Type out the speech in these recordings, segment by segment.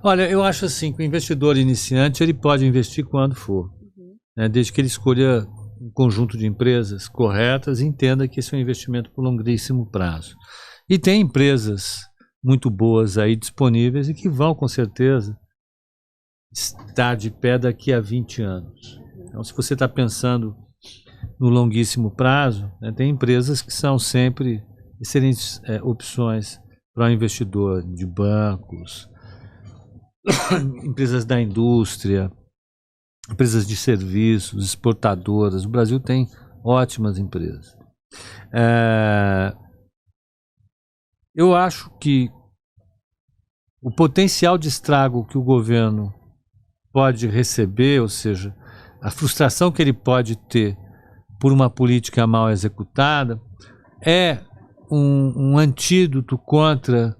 Olha, eu acho assim que o investidor iniciante ele pode investir quando for, né, desde que ele escolha um conjunto de empresas corretas e entenda que esse é um investimento por longuíssimo prazo. E tem empresas muito boas aí disponíveis e que vão com certeza estar de pé daqui a 20 anos. Então, se você está pensando no longuíssimo prazo, né, tem empresas que são sempre excelentes opções para o investidor, de bancos, empresas da indústria, empresas de serviços, exportadoras. O Brasil tem ótimas empresas. Eu acho que o potencial de estrago que o governo pode receber, ou seja, a frustração que ele pode ter por uma política mal executada, é um antídoto contra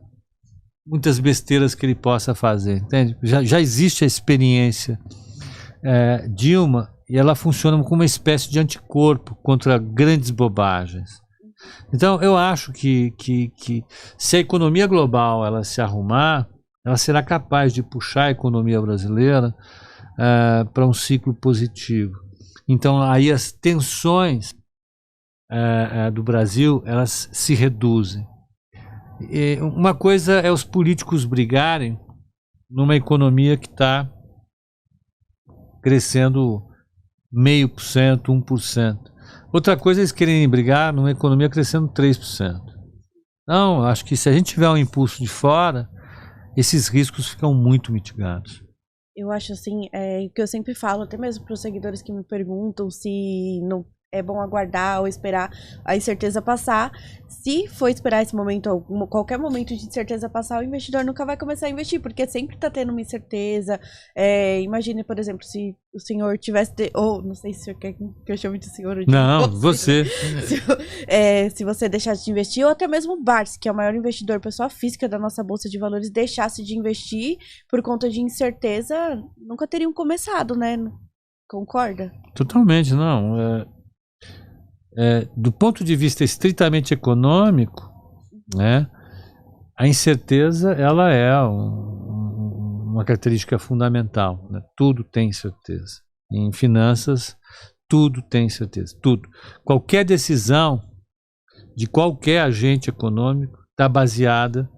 muitas besteiras que ele possa fazer, entende? Já existe a experiência Dilma, e ela funciona como uma espécie de anticorpo contra grandes bobagens. Então, eu acho que se a economia global ela se arrumar, ela será capaz de puxar a economia brasileira para um ciclo positivo. Então, aí as tensões do Brasil, elas se reduzem. E uma coisa é os políticos brigarem numa economia que está crescendo 0,5%, 1%. Outra coisa é eles querem brigar numa economia crescendo 3%. Então, acho que se a gente tiver um impulso de fora, esses riscos ficam muito mitigados. Eu acho assim, o que eu sempre falo, até mesmo para os seguidores que me perguntam se não é bom aguardar ou esperar a incerteza passar. Se for esperar esse momento, qualquer momento de incerteza passar, o investidor nunca vai começar a investir, porque sempre está tendo uma incerteza. Imagine, por exemplo, se o senhor tivesse... ou não sei se o senhor quer que eu chame de senhor ou de Não, você. Se você deixasse de investir, ou até mesmo o Barsi, que é o maior investidor, pessoa física da nossa Bolsa de Valores, deixasse de investir por conta de incerteza, nunca teriam começado, né? Concorda? Totalmente, não. Do ponto de vista estritamente econômico, né, a incerteza ela é uma característica fundamental, né? Tudo tem incerteza. Em finanças, tudo tem incerteza. Tudo. Qualquer decisão de qualquer agente econômico está baseada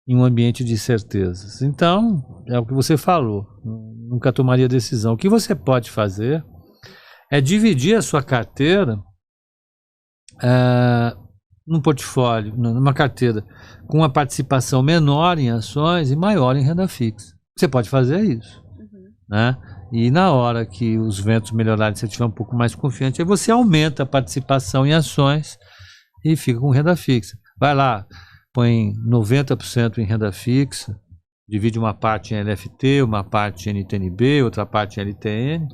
em um ambiente de incertezas. Então, é o que você falou, nunca tomaria decisão. O que você pode fazer é dividir a sua carteira num portfólio, numa carteira com uma participação menor em ações e maior em renda fixa. Você pode fazer isso, né? E na hora que os ventos melhorarem, você estiver um pouco mais confiante, aí você aumenta a participação em ações e fica com renda fixa. Vai lá, põe 90% em renda fixa, divide uma parte em LFT, uma parte em NTNB, outra parte em LTN,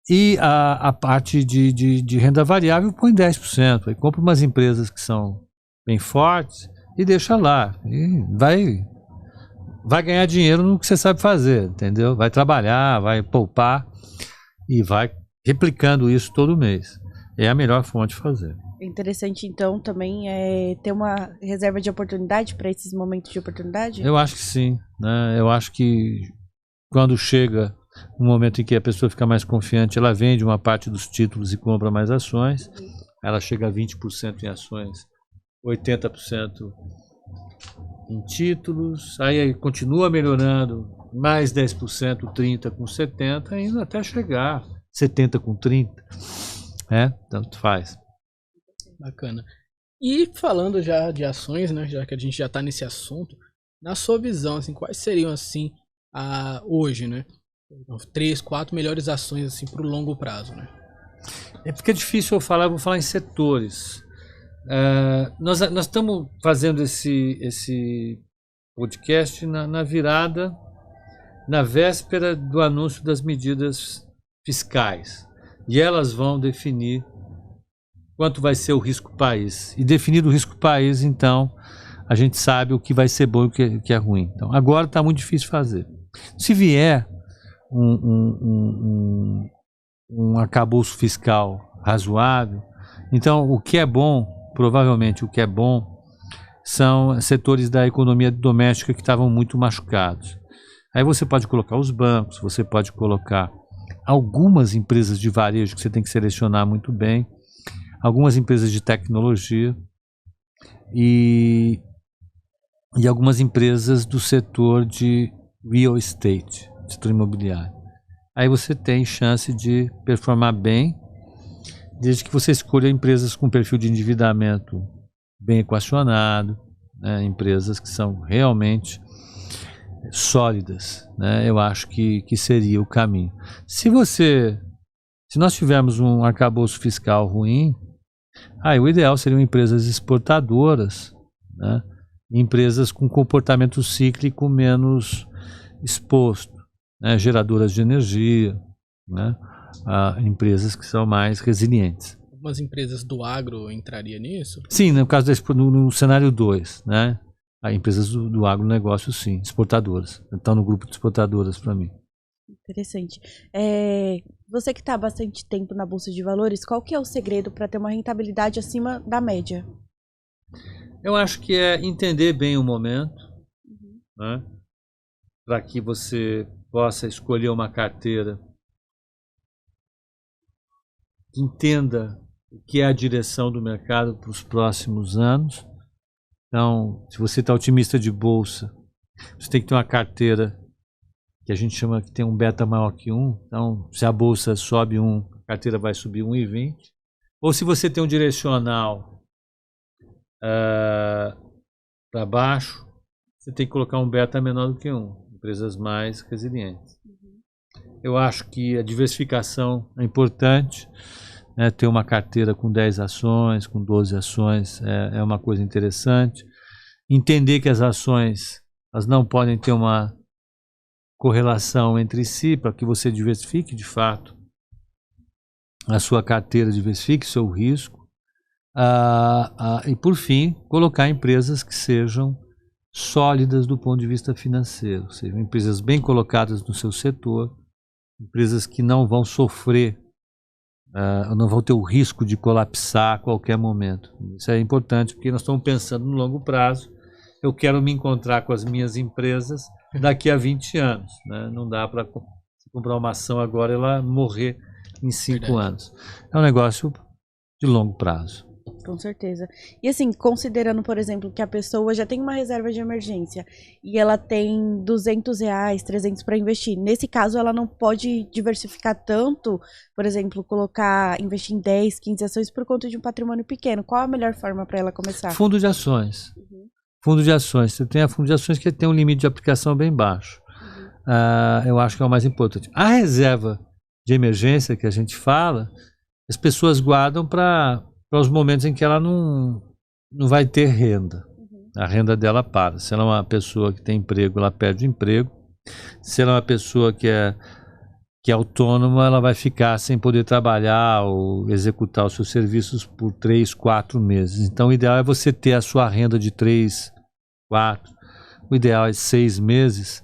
e a parte de renda variável põe 10%. Aí compra umas empresas que são bem fortes e deixa lá. E vai ganhar dinheiro no que você sabe fazer, entendeu? Vai trabalhar, vai poupar e vai replicando isso todo mês. É a melhor forma de fazer. Interessante, então, também ter uma reserva de oportunidade para esses momentos de oportunidade? Eu acho que sim, né? Eu acho que quando chega um momento em que a pessoa fica mais confiante, ela vende uma parte dos títulos e compra mais ações. Ela chega a 20% em ações, 80% em títulos, aí continua melhorando, mais 10%, 30% com 70%, indo até chegar 70% com 30%. Tanto faz. Bacana. E falando já de ações, né, já que a gente já está nesse assunto, na sua visão, assim, quais seriam assim hoje, né, 3, 4 melhores ações assim para o longo prazo, né? É porque é difícil eu falar, eu vou falar em setores. Nós estamos fazendo esse podcast na virada, na véspera do anúncio das medidas fiscais. E elas vão definir quanto vai ser o risco país. E definido o risco país, então, a gente sabe o que vai ser bom e o que é ruim. Então, agora está muito difícil fazer. Se vier um arcabouço fiscal razoável, então o que é bom, provavelmente o que é bom, são setores da economia doméstica que estavam muito machucados. Aí você pode colocar os bancos, você pode colocar algumas empresas de varejo que você tem que selecionar muito bem, algumas empresas de tecnologia e algumas empresas do setor de real estate, setor imobiliário. Aí você tem chance de performar bem, desde que você escolha empresas com perfil de endividamento bem equacionado, né, empresas que são realmente sólidas, né, eu acho que seria o caminho. Se nós tivermos um arcabouço fiscal ruim, o ideal seriam empresas exportadoras, né, empresas com comportamento cíclico menos exposto, né, geradoras de energia, né, empresas que são mais resilientes. Algumas empresas do agro entraria nisso? Sim, no caso no cenário 2, né? Empresas do agronegócio, sim, exportadoras. Estão no grupo de exportadoras para mim. Interessante. Você que está há bastante tempo na Bolsa de Valores, qual que é o segredo para ter uma rentabilidade acima da média? Eu acho que é entender bem o momento, né? Para que você possa escolher uma carteira que entenda o que é a direção do mercado para os próximos anos. Então, se você está otimista de bolsa, você tem que ter uma carteira que a gente chama que tem um beta maior que 1. Então, se a bolsa sobe 1, a carteira vai subir 1,20. Ou se você tem um direcional para baixo, você tem que colocar um beta menor do que 1. Empresas mais resilientes. Eu acho que a diversificação é importante. Ter uma carteira com 10 ações, com 12 ações é uma coisa interessante. Entender que as ações elas não podem ter uma correlação entre si para que você diversifique de fato a sua carteira, diversifique seu risco. E por fim, colocar empresas que sejam sólidas do ponto de vista financeiro, ou seja, empresas bem colocadas no seu setor, empresas que não vão sofrer, não vão ter o risco de colapsar a qualquer momento. Isso é importante porque nós estamos pensando no longo prazo. Eu quero me encontrar com as minhas empresas daqui a 20 anos. Né? Não dá para comprar uma ação agora e ela morrer em 5 anos. É um negócio de longo prazo. Com certeza. E assim, considerando, por exemplo, que a pessoa já tem uma reserva de emergência e ela tem R$200, 300 para investir. Nesse caso, ela não pode diversificar tanto, por exemplo, investir em 10, 15 ações por conta de um patrimônio pequeno. Qual a melhor forma para ela começar? Fundo de ações. Fundo de ações. Você tem a fundo de ações que tem um limite de aplicação bem baixo. Eu acho que é o mais importante. A reserva de emergência que a gente fala, as pessoas guardam para os momentos em que ela não vai ter renda. A renda dela para. Se ela é uma pessoa que tem emprego, ela perde o emprego. Se ela é uma pessoa que é autônoma, ela vai ficar sem poder trabalhar ou executar os seus serviços por 3, 4 meses. Então, o ideal é você ter a sua renda de 3, 4. O ideal é 6 meses,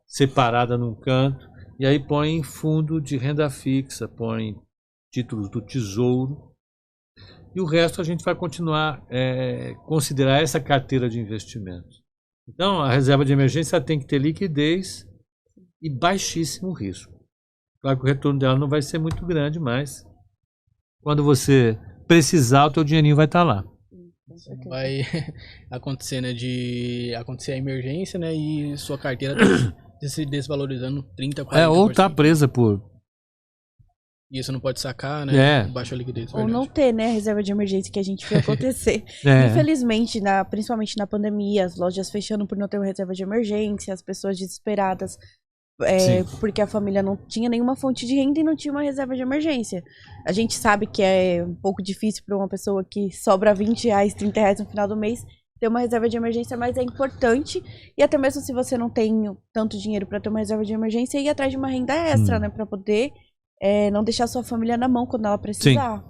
separada num canto, e aí põe em fundo de renda fixa, põe títulos do Tesouro, e o resto a gente vai continuar considerar essa carteira de investimentos. Então, a reserva de emergência tem que ter liquidez e baixíssimo risco. Claro que o retorno dela não vai ser muito grande, mas quando você precisar, o teu dinheirinho vai estar lá. Vai acontecer, né, de acontecer a emergência, né, e sua carteira se desvalorizando 30%, 40%. Ou tá presa por... E isso não pode sacar, né? Baixa liquidez. Ou não ter, né, a reserva de emergência que a gente viu acontecer. Infelizmente, principalmente na pandemia, as lojas fechando por não ter uma reserva de emergência, as pessoas desesperadas porque a família não tinha nenhuma fonte de renda e não tinha uma reserva de emergência. A gente sabe que é um pouco difícil para uma pessoa que sobra R$20, R$30 no final do mês ter uma reserva de emergência, mas é importante. E até mesmo se você não tem tanto dinheiro para ter uma reserva de emergência, ir atrás de uma renda extra, né, para poder não deixar sua família na mão quando ela precisar.